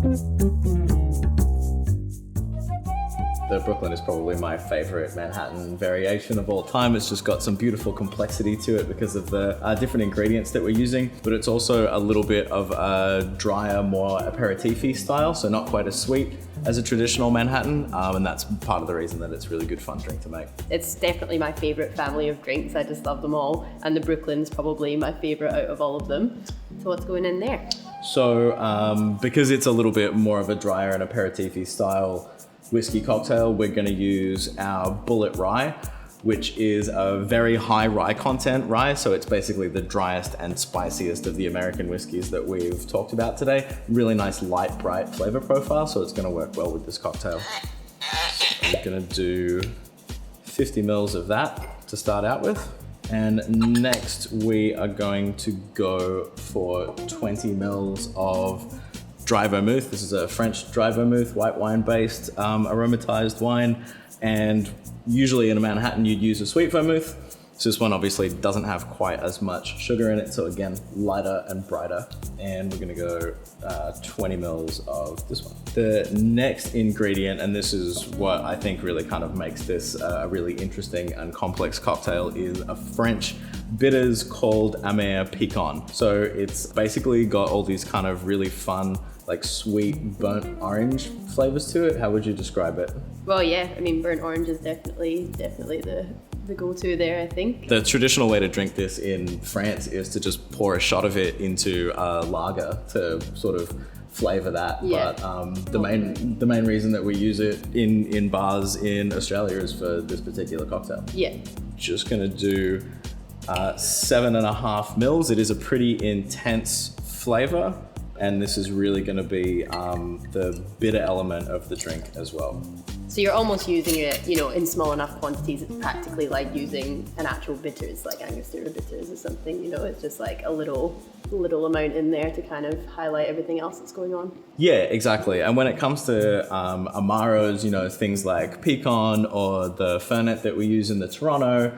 The Brooklyn is probably my favorite Manhattan variation of all time. It's just got some beautiful complexity to it because of the different ingredients that we're using, but it's also a little bit of a drier, more aperitif-y style, so not quite as sweet as a traditional Manhattan, and that's part of the reason that it's a really good fun drink to make. It's definitely my favorite family of drinks. I just love them all, and the Brooklyn's probably my favorite out of all of them. So what's going in there? So because it's a little bit more of a drier and aperitif-y style whiskey cocktail, we're going to use our Bulleit Rye, which is a very high rye content rye. So it's basically the driest and spiciest of the American whiskeys that we've talked about today. Really nice, light, bright flavor profile. So it's going to work well with this cocktail. So we're going to do 50 mils of that to start out with. And next we are going to go for 20 mils of dry vermouth. This is a French dry vermouth, white wine based aromatized wine. And usually in a Manhattan, you'd use a sweet vermouth. So this one obviously doesn't have quite as much sugar in it. So again, lighter and brighter. And we're gonna go 20 mils of this one. The next ingredient, and this is what I think really kind of makes this a really interesting and complex cocktail, is a French bitters called Amer Picon. So it's basically got all these kind of really fun, like sweet burnt orange flavors to it. How would you describe it? Well, yeah, I mean, burnt orange is definitely the go-to there, I think. The traditional way to drink this in France is to just pour a shot of it into a lager to sort of flavor that. Yeah. But the main reason that we use it in bars in Australia is for this particular cocktail. Yeah. Just gonna do 7.5 mils. It is a pretty intense flavor, and this is really gonna be the bitter element of the drink as well. So you're almost using it, you know, in small enough quantities. It's practically like using an actual bitters, like Angostura bitters or something, you know. It's just like a little amount in there to kind of highlight everything else that's going on. Yeah, exactly. And when it comes to Amaros, you know, things like Picon or the Fernet that we use in the Toronto,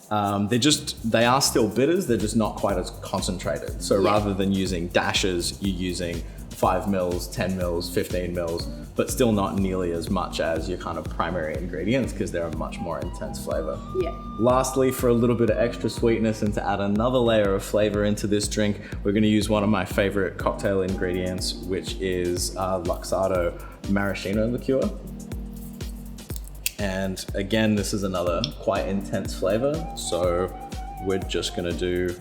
they are still bitters, they're just not quite as concentrated. So rather than using dashes, you're using 5 mils, 10 mils, 15 mils, but still not nearly as much as your kind of primary ingredients because they're a much more intense flavor. Yeah. Lastly, for a little bit of extra sweetness and to add another layer of flavor into this drink, we're going to use one of my favorite cocktail ingredients, which is Luxardo maraschino liqueur. And again, this is another quite intense flavor. So we're just going to do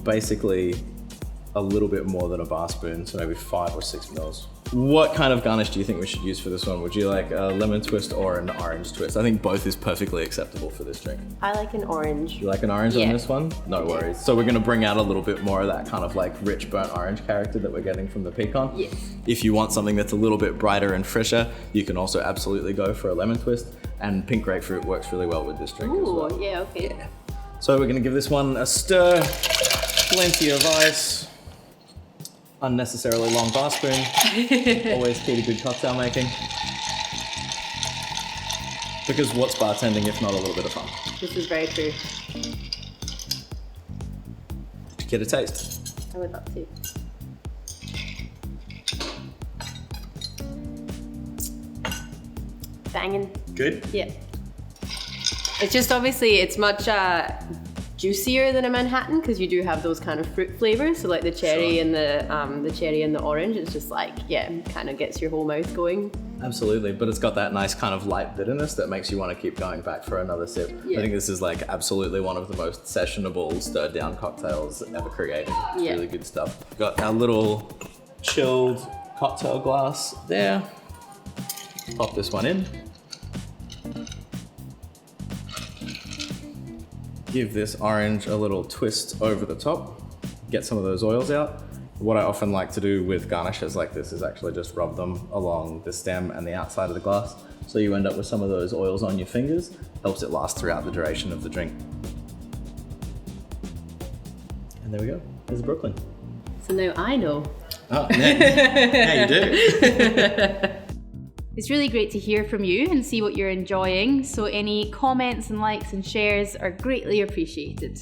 basically a little bit more than a bar spoon, so maybe 5 or 6 mils. What kind of garnish do you think we should use for this one? Would you like a lemon twist or an orange twist? I think both is perfectly acceptable for this drink. I like an orange. You like an orange on this one? No worries. So we're gonna bring out a little bit more of that kind of like rich burnt orange character that we're getting from the pecan. Yes. If you want something that's a little bit brighter and fresher, you can also absolutely go for a lemon twist, and pink grapefruit works really well with this drink as well. Yeah, okay. Yeah. So we're gonna give this one a stir, plenty of ice. Unnecessarily long bar spoon. Always key to good cocktail making. Because what's bartending if not a little bit of fun? This is very true. Get a taste. I would love to. Banging. Good? Yeah. It's just obviously it's much juicier than a Manhattan because you do have those kind of fruit flavors. So like the cherry and the cherry and the orange. It's just like, yeah, kind of gets your whole mouth going. Absolutely, but it's got that nice kind of light bitterness that makes you want to keep going back for another sip. Yeah. I think this is like absolutely one of the most sessionable stirred down cocktails ever created. It's really good stuff. We've got our little chilled cocktail glass there. Pop this one in. Give this orange a little twist over the top. Get some of those oils out. What I often like to do with garnishes like this is actually just rub them along the stem and the outside of the glass. So you end up with some of those oils on your fingers. Helps it last throughout the duration of the drink. And there we go. There's a Brooklyn. So now I know. Oh, yeah you do. It's really great to hear from you and see what you're enjoying, so any comments and likes and shares are greatly appreciated.